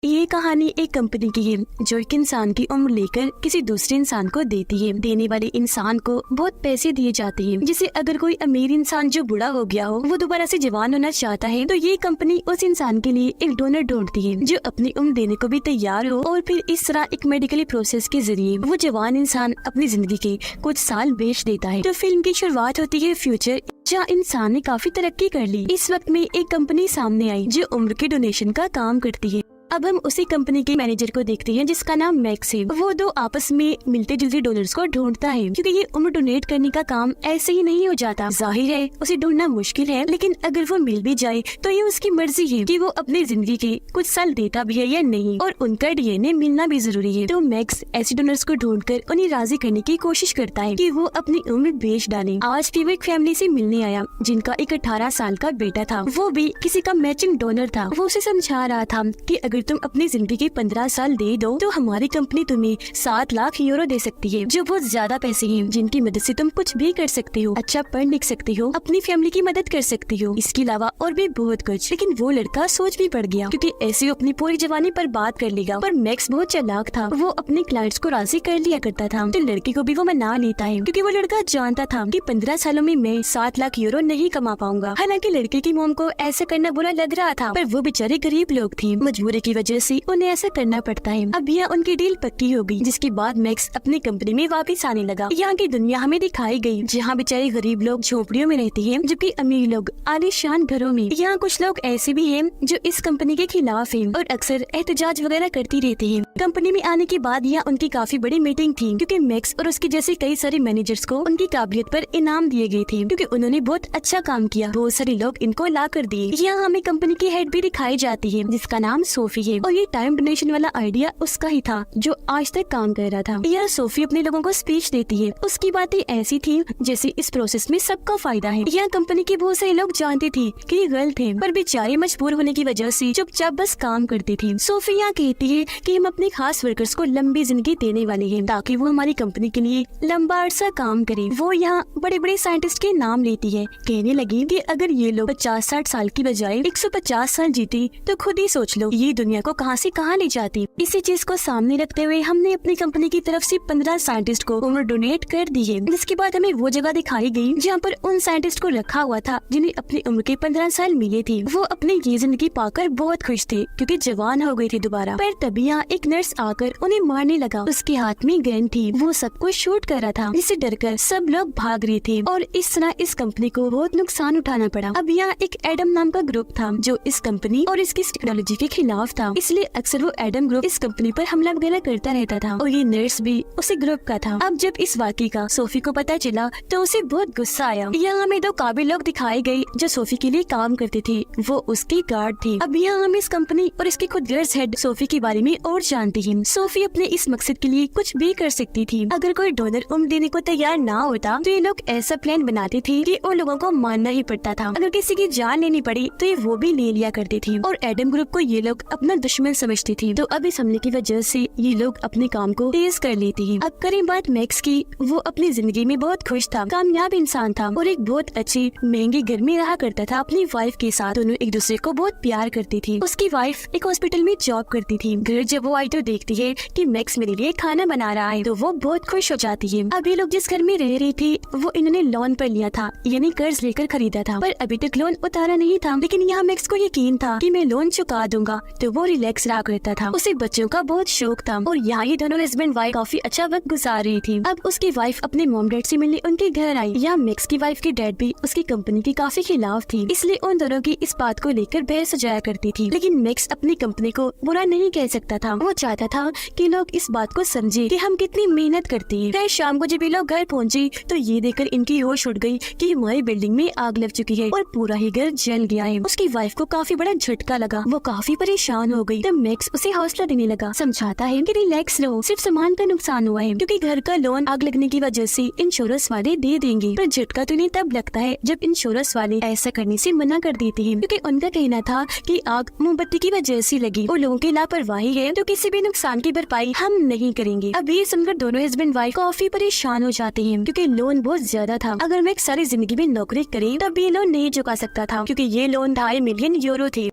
ये कहानी एक कंपनी की है जो एक इंसान की उम्र लेकर किसी दूसरे इंसान को देती है। देने वाले इंसान को बहुत पैसे दिए जाते हैं, जिसे अगर कोई अमीर इंसान जो बूढ़ा हो गया हो वो दोबारा से जवान होना चाहता है तो ये कंपनी उस इंसान के लिए एक डोनर ढूंढती है जो अपनी उम्र देने को भी तैयार हो, और फिर इस तरह एक मेडिकली प्रोसेस के जरिए वो जवान इंसान अपनी जिंदगी के कुछ साल बेच देता है। तो फिल्म की शुरुआत होती है फ्यूचर, जहाँ इंसान ने काफी तरक्की कर ली। इस वक्त में एक कंपनी सामने आई जो उम्र के डोनेशन का काम करती है। अब हम उसी कंपनी के मैनेजर को देखते हैं जिसका नाम मैक्स है। वो दो आपस में मिलते जुलते डोनर्स को ढूंढता है, क्योंकि ये उम्र डोनेट करने का काम ऐसे ही नहीं हो जाता। जाहिर है उसे ढूंढना मुश्किल है, लेकिन अगर वो मिल भी जाए तो ये उसकी मर्जी है कि वो अपनी जिंदगी के कुछ साल देता भी है या नहीं, और उनका डीएनए मिलना भी जरूरी है। तो मैक्स ऐसे डोनर्स को ढूंढकर उन्हें राजी करने की कोशिश करता है कि वो अपनी उम्र बेच डाले। आज भी वो एक फैमिली से मिलने आया जिनका एक 18 साल का बेटा था, वो भी किसी का मैचिंग डोनर था। वो उसे समझा रहा था कि अगर तुम अपनी जिंदगी के 15 साल दे दो तो हमारी कंपनी तुम्हें 7 लाख यूरो दे सकती है, जो बहुत ज्यादा पैसे हैं जिनकी मदद से तुम कुछ भी कर सकते हो, अच्छा पढ़ लिख सकते हो, अपनी फैमिली की मदद कर सकते हो, इसके अलावा और भी बहुत कुछ। लेकिन वो लड़का सोच भी पड़ गया, क्योंकि ऐसे वो अपनी पूरी जवानी पर बात कर लेगा। पर मैक्स बहुत चालाक था, वो अपने क्लाइंट्स को राजी कर लिया करता था, तो लड़की को भी वो मना लेता है, क्योंकि वो लड़का जानता था कि 15 सालों में मैं 7 लाख यूरो नहीं कमा पाऊंगा। हालांकि लड़के की मोम को ऐसा करना बुरा लग रहा था, पर वो बेचारे गरीब लोग थे, मजबूरी की वजह से उन्हें ऐसा करना पड़ता है। अब यहाँ उनकी डील पक्की हो गई, जिसके बाद मैक्स अपनी कंपनी में वापस आने लगा। यहाँ की दुनिया हमें दिखाई गई, जहाँ बेचारे गरीब लोग झोपड़ियों में रहते हैं, जबकि अमीर लोग आलीशान घरों में। यहाँ कुछ लोग ऐसे भी हैं जो इस कंपनी के खिलाफ हैं और अक्सर एहतजाज वगैरह करती रहते हैं। कंपनी में आने के बाद यहाँ उनकी काफी बड़ी मीटिंग थी, क्योंकि मैक्स और उसके जैसे कई सारे मैनेजर्स को उनकी काबिलियत पर इनाम दिए गए थे, क्योंकि उन्होंने बहुत अच्छा काम किया। बहुत सारे लोग इनको ला कर दिए। यहाँ हमें कंपनी की हेड भी दिखाई जाती है, जिसका नाम सोफी है, और ये टाइम डोनेशन वाला आइडिया उसका ही था जो आज तक काम कर रहा था। यह सोफी अपने लोगों को स्पीच देती है। उसकी बातें ऐसी थी जैसे इस प्रोसेस में सबका फायदा है। यह कंपनी के बहुत सारे लोग जानते थे कि ये गलत है, पर बेचारे मजबूर होने की वजह से चुपचाप बस काम करती थी। सोफी यहाँ कहती है कि हम अपने खास वर्कर्स को लंबी जिंदगी देने वाले हैं, ताकि वो हमारी कंपनी के लिए लंबा अरसा काम करे। वो यहाँ बड़े बड़े साइंटिस्ट के नाम लेती है, कहने लगी कि अगर ये लोग 50-60 साल की बजाय 150 साल जीते तो खुद ही सोच लो ये दुनिया को कहां से कहां ले जाती। इसी चीज को सामने रखते हुए हमने अपनी कंपनी की तरफ से 15 साइंटिस्ट को उम्र डोनेट कर दी है। जिसके बाद हमें वो जगह दिखाई गई जहाँ पर उन साइंटिस्ट को रखा हुआ था जिन्हें अपनी उम्र के 15 साल मिले थे। वो अपनी ये जिंदगी पाकर बहुत खुश थे, क्योंकि जवान हो गए थे दोबारा। पर तभी यहाँ एक नर्स आकर उन्हें मारने लगा। उसके हाथ में गन थी, वो सबको शूट कर रहा था, जिससे डरकर सब लोग भाग रहे थे, और इस तरह इस कंपनी को बहुत नुकसान उठाना पड़ा। अब यहाँ एक एडम नाम का ग्रुप था जो इस कंपनी और इसकी टेक्नोलॉजी के खिलाफ था, इसलिए अक्सर वो एडम ग्रुप इस कंपनी पर हमला वगैरह करता रहता था, और ये नर्स भी उसी ग्रुप का था। अब जब इस वाकये का सोफी को पता चला तो उसे बहुत गुस्सा आया। यहाँ हमें 2 काबिल लोग दिखाए गए जो सोफी के लिए काम करते थे, वो उसके गार्ड थे। अब यहाँ हम इस कंपनी और इसके खुद गर्ल्स हेड सोफी के बारे में और जानते हैं। सोफी अपने इस मकसद के लिए कुछ भी कर सकती थी। अगर कोई डोनर उम्र देने को तैयार ना होता तो ये लोग ऐसा प्लान बनाते थे कि उन लोगों को मानना ही पड़ता था। अगर किसी की जान लेनी पड़ी तो ये वो भी ले लिया करती थी, और एडम ग्रुप को ये लोग अपना दुश्मन समझती थी। तो अब इस हमले की वजह से ये लोग अपने काम को तेज कर लेते हैं। अब करें बात मैक्स की, वो अपनी जिंदगी में बहुत खुश था, कामयाब इंसान था, और एक बहुत अच्छी महंगे घर में रहा करता था अपनी वाइफ के साथ। दोनों एक दूसरे को बहुत प्यार करती थी। उसकी वाइफ एक हॉस्पिटल में जॉब करती थी। घर जब वो आई तो देखती है कि मैक्स मेरे लिए खाना बना रहा है, तो वो बहुत खुश हो जाती है। अब ये लोग जिस घर में रह रही थी वो इन्होंने लोन पर लिया था, यानी कर्ज लेकर खरीदा था, पर अभी तक लोन उतारा नहीं था। लेकिन यहाँ मैक्स को यकीन था कि मैं लोन चुका दूंगा, तो वो रिलैक्स रहा करता था। उसे बच्चों का बहुत शौक था, और यहाँ ये दोनों हस्बैंड वाइफ काफी अच्छा वक्त गुजार रही थी। अब उसकी वाइफ अपने मॉम डैड से मिलने उनके घर आई। यहाँ मैक्स की वाइफ के डैड भी उसकी कंपनी के काफी खिलाफ थी, इसलिए उन दोनों की इस बात को लेकर बहस हो जाया करती थी। लेकिन मैक्स अपनी कंपनी को बुरा नहीं कह सकता था। वो चाहता था कि लोग इस बात को समझे कि हम कितनी मेहनत करते हैं। फिर शाम को जब ये लोग घर पहुँचे तो ये देखकर इनकी होश उड़ गई कि हमारी बिल्डिंग में आग लग चुकी है और पूरा ही घर जल गया है। उसकी वाइफ को काफी बड़ा झटका लगा, वो काफी परेशान हो गई। तब मैक्स उसे हौसला देने लगा, समझाता है कि रिलैक्स लो, सिर्फ सामान का नुकसान हुआ है, क्योंकि घर का लोन आग लगने की वजह से इंश्योरेंस वाले दे देंगे। पर झटका तो इन्हें तब लगता है जब इंश्योरेंस वाले ऐसा करने से मना कर देते हैं, क्योंकि उनका कहना था कि आग मोमबत्ती की वजह से लगी और लोगों की लापरवाही है, तो किसी भी नुकसान की भरपाई हम नहीं करेंगे। अब ये सुनकर दोनों हस्बैंड वाइफ काफी परेशान हो जाते हैं, क्योंकि लोन बहुत ज्यादा था। अगर मैक्स सारी जिंदगी में नौकरी करे तब ये लोन नहीं चुका सकता था, क्योंकि ये लोन 2.5 मिलियन यूरो थे।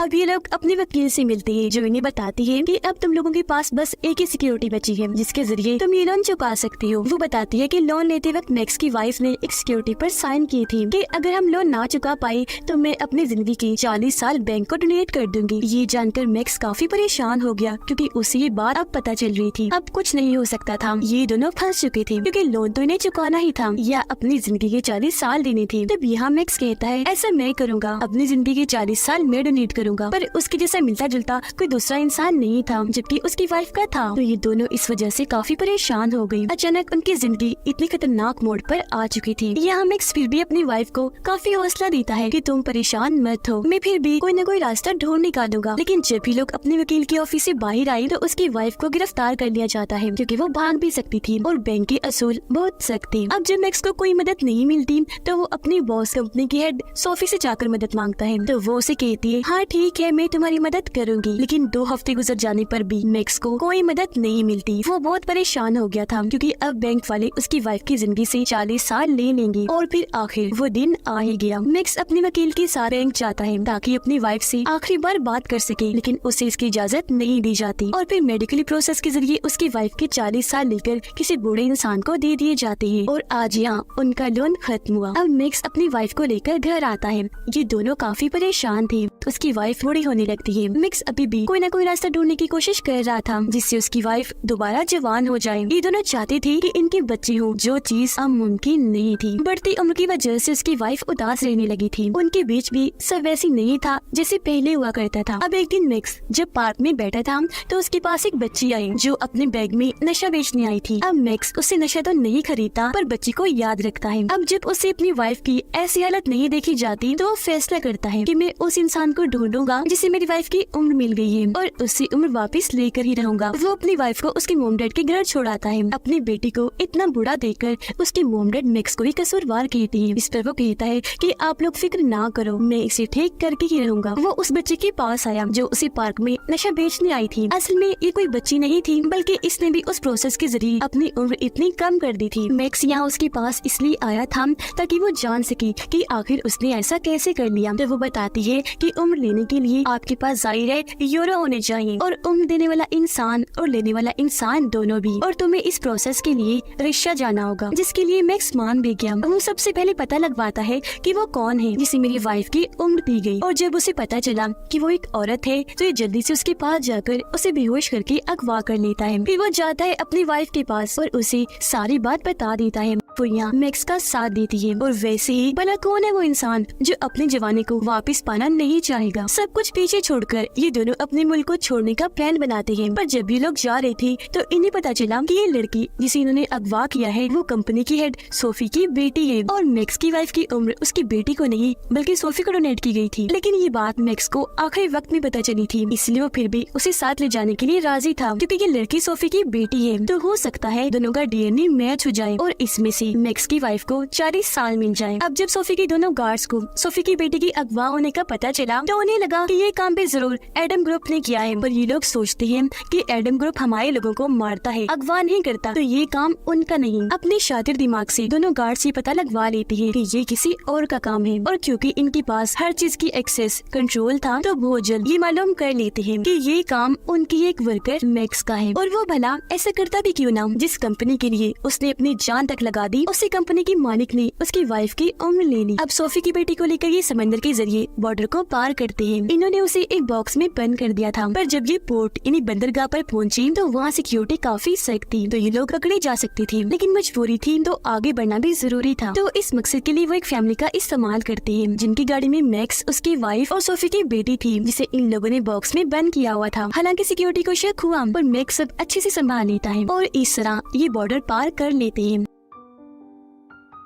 अब ये लोग अपने वकील से मिलते हैं, जो इन्हें बताती है कि अब तुम लोगों के पास बस एक ही सिक्योरिटी बची है जिसके जरिए तुम ये लोन चुका सकती हो। वो बताती है कि लोन लेते वक्त मैक्स की वाइफ ने एक सिक्योरिटी पर साइन की थी कि अगर हम लोन ना चुका पाए तो मैं अपनी जिंदगी के 40 साल बैंक को डोनेट कर दूंगी। ये जानकर मैक्स काफी परेशान हो गया क्योंकि उसे ये बात अब पता चल रही थी। अब कुछ नहीं हो सकता था, ये दोनों फंस चुके थे क्योंकि लोन तो इन्हें चुकाना ही था या अपनी जिंदगी के 40 साल देने थे। तब यहाँ मैक्स कहता है ऐसा मैं करूँगा, अपनी जिंदगी के 40 साल मैं डोनेट करूँगा। पर उसके जैसा मिलता जुलता कोई दूसरा इंसान नहीं था जबकि उसकी वाइफ का था। तो ये दोनों इस वजह से काफी परेशान हो गई। अचानक उनकी जिंदगी इतनी खतरनाक मोड़ पर आ चुकी थी। यहाँ मैक्स फिर भी अपनी वाइफ को काफी हौसला देता है कि तुम परेशान मत हो, मैं फिर भी कोई न कोई रास्ता ढूंढ निकालूंगा। लेकिन जब भी लोग अपने वकील के ऑफिस से बाहर आई तो उसकी वाइफ को गिरफ्तार कर लिया जाता है क्योंकि वो भाग भी सकती थी और बैंक के असूल बहुत सख्त थे। अब जब मैक्स को कोई मदद नहीं मिलती तो वो अपनी बॉस कंपनी की हेड सोफी से जाकर मदद मांगता है। तो वो उसे कहती है हाँ ठीक है मैं तुम्हारी मदद करूंगी। लेकिन 2 हफ्ते गुजर जाने पर भी मैक्स को कोई मदद नहीं मिलती। वो बहुत परेशान हो गया था क्योंकि अब बैंक वाले उसकी वाइफ की जिंदगी से 40 साल ले लेंगे। और फिर आखिर वो दिन आ ही गया। मैक्स अपने वकील के साथ बैंक जाता है ताकि अपनी वाइफ से आखिरी बार बात कर सके, लेकिन उसे इसकी इजाजत नहीं दी जाती और फिर मेडिकली प्रोसेस के जरिए उसकी वाइफ के 40 साल लेकर किसी बूढ़े इंसान को दे दिए जाते हैं। और आज यहाँ उनका लोन खत्म हुआ। अब मैक्स अपनी वाइफ को लेकर घर आता है। ये दोनों काफी परेशान थे। उसकी वाइफ बूढ़ी होने लगती है। मैक्स अभी भी कोई न कोई रास्ता ढूंढने की कोशिश कर रहा था जिससे उसकी वाइफ दोबारा जवान हो जाए। ये दोनों चाहते थे कि इनके बच्चे हो, जो चीज अब मुमकिन नहीं थी। बढ़ती उम्र की वजह से उसकी वाइफ उदास रहने लगी थी। उनके बीच भी सब वैसी नहीं था जैसे पहले हुआ करता था। अब एक दिन मैक्स जब पार्क में बैठा था तो उसके पास एक बच्ची आई जो अपने बैग में नशा बेचने आई थी। अब मैक्स उससे नशा तो नहीं खरीदता पर बच्ची को याद रखता है। अब जब उसे अपनी वाइफ की ऐसी हालत नहीं देखी जाती तो वो फैसला करता है कि मैं उस इंसान को ढूंढूंगा जिसे मेरी वाइफ की उम्र मिल गई है और उससे उम्र वापस लेकर ही रहूंगा। वो अपनी वाइफ को उसके मोम डैड के घर छोड़ाता है। अपनी बेटी को इतना बुरा देखकर उसके मोम डैड मैक्स को ही कसूरवार कहती है। इस पर वो कहता है कि आप लोग फिक्र ना करो, मैं इसे ठीक करके ही रहूंगा। वो उस बच्चे के पास आया जो उसे पार्क में नशा बेचने आई थी। असल में ये कोई बच्ची नहीं थी बल्कि इसने भी उस प्रोसेस के जरिए अपनी उम्र इतनी कम कर दी थी। मैक्स यहाँ उसके पास इसलिए आया था ताकि वो जान सके कि आखिर उसने ऐसा कैसे कर लिया। तो वो बताती है कि उम्र लेने के लिए आपके पास जाहिर है यूरो होने चाहिए और उम्र देने वाला इंसान और लेने वाला इंसान दोनों भी, और तुम्हें इस प्रोसेस के लिए रशिया जाना होगा जिसके लिए मैक्स मान भी गया। वो सबसे पहले पता लगवाता है कि वो कौन है जिसे मेरी वाइफ की उम्र दी गई। और जब उसे पता चला कि वो एक औरत है तो ये जल्दी से उसके पास जाकर उसे बेहोश करके अगवा कर लेता है। फिर वो जाता है अपनी वाइफ के पास और उसे सारी बात बता देता है। वो यहाँ मैक्स का साथ देती है। और वैसे ही भला कौन है वो इंसान जो अपने जवानी को वापस पाना नहीं चाहेगा। सब कुछ पीछे छोड़कर ये दोनों अपने मुल्क को छोड़ने का प्लान बनाते हैं। पर जब ये लोग जा रहे थे तो इन्हें पता चला कि ये लड़की जिसे इन्होंने अगवा किया है वो कंपनी की हेड सोफी की बेटी है और मैक्स की वाइफ की उम्र उसकी बेटी को नहीं बल्कि सोफी को डोनेट की गई थी। लेकिन ये बात मैक्स को आखिरी वक्त में पता चली थी, इसलिए वो फिर भी उसे साथ ले जाने के लिए राजी था क्योंकि ये लड़की सोफी की बेटी है। तो हो सकता है दोनों का डीएनए मैच हो जाए और इसमें से मैक्स की वाइफ को 40 साल मिल जाए। अब जब सोफी के दोनों गार्ड्स को सोफी की बेटी की अगवा होने का पता चला तो उन्हें लगा कि ये काम भी जरूर एडम ग्रुप ने किया है। पर ये लोग सोचते हैं कि एडम ग्रुप हमारे लोगों को मारता है, अगवा नहीं करता, तो ये काम उनका नहीं। अपने शातिर दिमाग से दोनों गार्ड्स ये पता लगवा लेते हैं कि ये किसी और का काम है। और क्योंकि इनके पास हर चीज की एक्सेस कंट्रोल था तो बहुत जल्द ये मालूम कर लेते हैं कि ये काम उनकी एक वर्कर मैक्स का है। और वो भला ऐसा करता भी क्यों ना, जिस कंपनी के लिए उसने अपनी जान तक लगा दी उसी कंपनी की मालिक ने उसकी वाइफ की उम्र ले ली। अब सोफी की बेटी को लेकर ये समंदर के जरिए बॉर्डर को पार करते हैं। इन्होंने उसे एक बॉक्स में बंद कर दिया था, पर जब ये पोर्ट इन्हीं बंदरगाह पर पहुंची तो वहाँ सिक्योरिटी काफी सख्त थी, तो ये लोग पकड़े जा सकते थे। लेकिन मजबूरी थी तो आगे बढ़ना भी जरूरी था। तो इस मकसद के लिए वो एक फैमिली का इस्तेमाल करते हैं जिनकी गाड़ी में मैक्स, उसकी वाइफ और सोफी की बेटी थी जिसे इन लोगों ने बॉक्स में बंद किया हुआ था। हालांकि सिक्योरिटी को शक हुआ पर मैक्स सब अच्छे से संभाल लेता है और इस तरह ये बॉर्डर पार कर लेते हैं।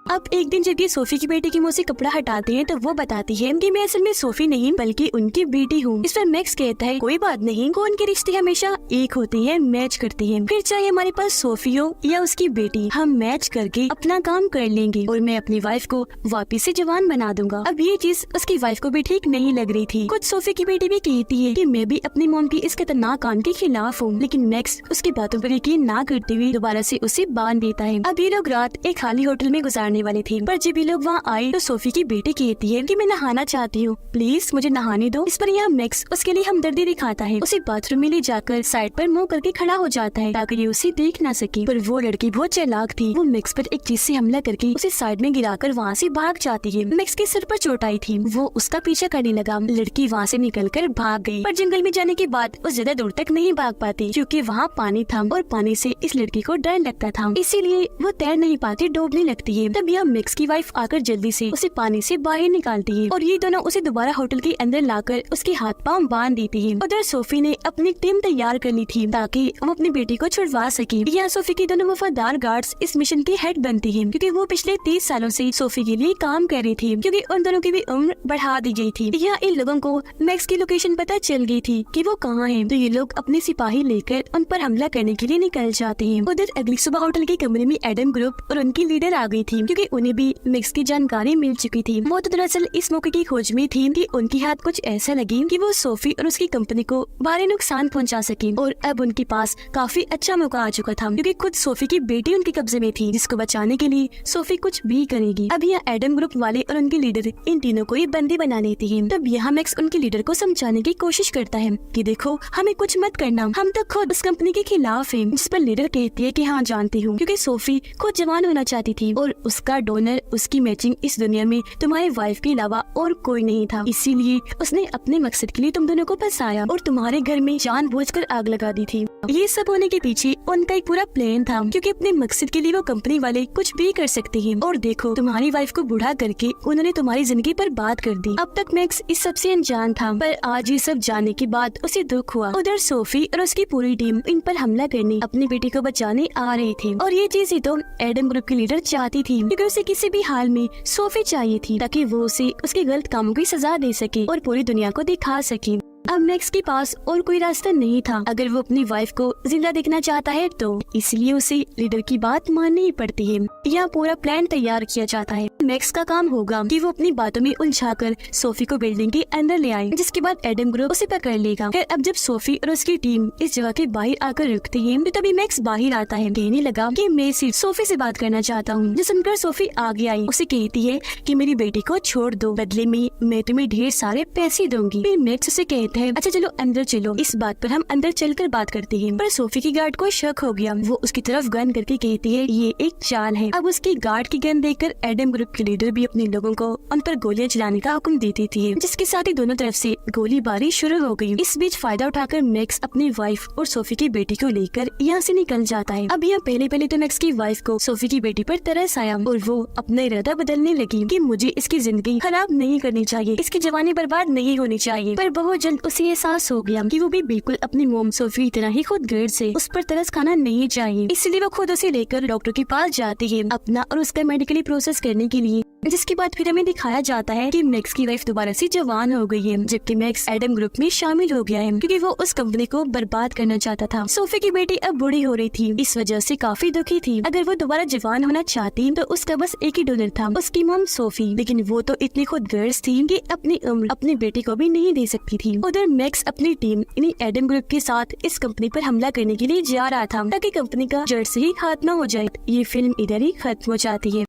अब एक दिन जब ये सोफी की बेटी की मुंह से कपड़ा हटाते हैं तो वो बताती है कि मैं असल में सोफी नहीं बल्कि उनकी बेटी हूँ। इस पर मैक्स कहता है कोई बात नहीं, कौन के रिश्ते हमेशा एक होते हैं, मैच करते हैं। फिर चाहे हमारे पास सोफी हो या उसकी बेटी, हम मैच करके अपना काम कर लेंगे और मैं अपनी वाइफ को वापिस से जवान बना दूंगा। अब ये चीज उसकी वाइफ को भी ठीक नहीं लग रही थी। कुछ सोफी की बेटी भी कहती है कि मैं भी अपनी मॉम की इस खतरनाक काम के खिलाफ हूँ, लेकिन मैक्स उसकी बातों पर यकीन ना करते हुए दोबारा से उसे बांध देता है। अब ये लोग रात एक खाली होटल में गुजारने जाने वाले थे, पर जब ये लोग वहाँ आए तो सोफी की बेटी कहती है कि मैं नहाना चाहती हूँ, प्लीज मुझे नहाने दो। इस पर यहाँ मैक्स उसके लिए हमदर्दी दिखाता है, उसे बाथरूम में ले जाकर साइड पर मुंह करके खड़ा हो जाता है ताकि ये उसे देख ना सके। पर वो लड़की बहुत चालाक थी, वो मैक्स पर एक चीज से हमला करके उसे साइड में गिराकर वहाँ से भाग जाती है। मैक्स के सिर पर चोट आई थी, वो उसका पीछा करने लगा। लड़की वहाँ से निकलकर भाग गई, पर जंगल में जाने के बाद वो ज्यादा दूर तक नहीं भाग पाती क्योंकि वहाँ पानी था और पानी से इस लड़की को डर लगता था, इसीलिए वो तैर नहीं पाती, डूबने लगती है। तब यह मैक्स की वाइफ आकर जल्दी से उसे पानी से बाहर निकालती है और ये दोनों उसे दोबारा होटल के अंदर लाकर उसके हाथ पांव बांध देती है। उधर सोफी ने अपनी टीम तैयार कर ली थी ताकि वो अपनी बेटी को छुड़वा सके। यहाँ सोफी की दोनों वफादार गार्ड्स इस मिशन के हेड बनती है क्योंकि वो पिछले 30 सालों से सोफी के लिए काम कर रही थी, क्योंकि उन दोनों की भी उम्र बढ़ा दी गई थी। यहाँ इन लोगों को मैक्स की लोकेशन पता चल गई थी कि वो कहाँ है, तो ये लोग अपने सिपाही लेकर उन पर हमला करने के लिए निकल जाते हैं। उधर अगली सुबह होटल के कमरे में एडम ग्रुप और उनकी लीडर आ गई थी क्योंकि उन्हें भी मैक्स की जानकारी मिल चुकी थी। वो तो दरअसल इस मौके की खोज में थी कि उनकी हाथ कुछ ऐसा लगी कि वो सोफी और उसकी कंपनी को भारी नुकसान पहुंचा सके, और अब उनके पास काफी अच्छा मौका आ चुका था क्योंकि खुद सोफी की बेटी उनके कब्जे में थी, जिसको बचाने के लिए सोफी कुछ भी करेगी। अब यहाँ एडम ग्रुप वाले और उनके लीडर इन तीनों को ये बंदी बना लेती है। तब यहाँ मैक्स उनके लीडर को समझाने की कोशिश करता है कि देखो हमें कुछ मत करना, हम तो खुद उस कंपनी के खिलाफ हैं। जिस पर लीडर कहती है कि हाँ जानती हूँ, क्योंकि सोफी खुद जवान होना चाहती थी और उसका डोनर, उसकी मैचिंग इस दुनिया में तुम्हारी वाइफ के अलावा और कोई नहीं था, इसीलिए उसने अपने मकसद के लिए तुम दोनों को फंसाया और तुम्हारे घर में जानबूझकर आग लगा दी थी। ये सब होने के पीछे उनका एक पूरा प्लान था क्योंकि अपने मकसद के लिए वो कंपनी वाले कुछ भी कर सकते हैं। और देखो तुम्हारी वाइफ को बूढ़ा करके उन्होंने तुम्हारी जिंदगी बर्बाद कर दी। अब तक मैक्स इस सब से अनजान था, पर आज ये सब जानने के बाद उसे दुख हुआ। उधर सोफी और उसकी पूरी टीम इन पर हमला करने अपनी बेटी को बचाने आ रहे थे, और ये चीजें तो एडम ग्रुप की लीडर चाहती थी क्योंकि उसे किसी भी हाल में सोफी चाहिए थी ताकि वो उसे उसके गलत कामों की सजा दे सके और पूरी दुनिया को दिखा सके। अब मैक्स के पास और कोई रास्ता नहीं था अगर वो अपनी वाइफ को जिंदा देखना चाहता है तो, इसलिए उसे लीडर की बात माननी ही पड़ती है। यहाँ पूरा प्लान तैयार किया जाता है। मैक्स का काम होगा कि वो अपनी बातों में उलझाकर सोफी को बिल्डिंग के अंदर ले आए, जिसके बाद एडम ग्रुप उसे पकड़ लेगा। फिर अब जब सोफी और उसकी टीम इस जगह के बाहर आकर रुकती है तो तभी मैक्स बाहर आता है, कहने लगा कि मैं सिर्फ सोफी से बात करना चाहता हूँ। जो सुनकर सोफी आगे आई, उसे कहती है कि मेरी बेटी को छोड़ दो, बदले में मैं तुम्हें ढेर सारे पैसे दूंगी। फिर मैक्स उसे कहता है अच्छा चलो अंदर चलो, इस बात पर हम अंदर चलकर बात करते हैं। पर सोफी की गार्ड को शक हो गया, वो उसकी तरफ गन करके कहती है ये एक चाल है। अब उसकी गार्ड की गन देखकर एडम ग्रुप के लीडर भी अपने लोगों को उन पर गोलियां चलाने का हुक्म देती थी, जिसके साथ ही दोनों तरफ से गोलीबारी शुरू हो गई। इस बीच फायदा उठाकर मैक्स अपनी वाइफ और सोफी की बेटी को लेकर यहाँ से निकल जाता है। अब यहाँ पहले तो मैक्स की वाइफ को सोफी की बेटी पर तरस आया और वो अपना इरादा बदलने लगी कि मुझे इसकी जिंदगी खराब नहीं करनी चाहिए, इसकी जवानी बर्बाद नहीं होनी चाहिए। पर बहुत जल्द उसे एहसास हो गया कि वो भी बिल्कुल अपनी मोम सोफी की तरह ही खुद गर्द से उस पर तरस खाना नहीं चाहिए, इसलिए वो खुद उसे लेकर डॉक्टर के पास जाती है अपना और उसका मेडिकली प्रोसेस करने के लिए। जिसके बाद फिर हमें दिखाया जाता है कि मैक्स की वाइफ दोबारा से जवान हो गई है, जबकि मैक्स एडम ग्रुप में शामिल हो गया है क्योंकि वो उस कंपनी को बर्बाद करना चाहता था। सोफी की बेटी अब बूढ़ी हो रही थी, इस वजह से काफी दुखी थी। अगर वो दोबारा जवान होना चाहती तो उसका बस एक ही डोनर था, उसकी मॉम सोफी, लेकिन वो तो इतनी खुद गर्ज थी कि अपनी उम्र अपनी बेटी को भी नहीं दे सकती थी। उधर मैक्स अपनी टीम इन्हीं एडम ग्रुप के साथ इस कंपनी पर हमला करने के लिए जा रहा था ताकि कंपनी का जड़ से ही खात्मा हो जाए। ये फिल्म इधर ही खत्म हो जाती है।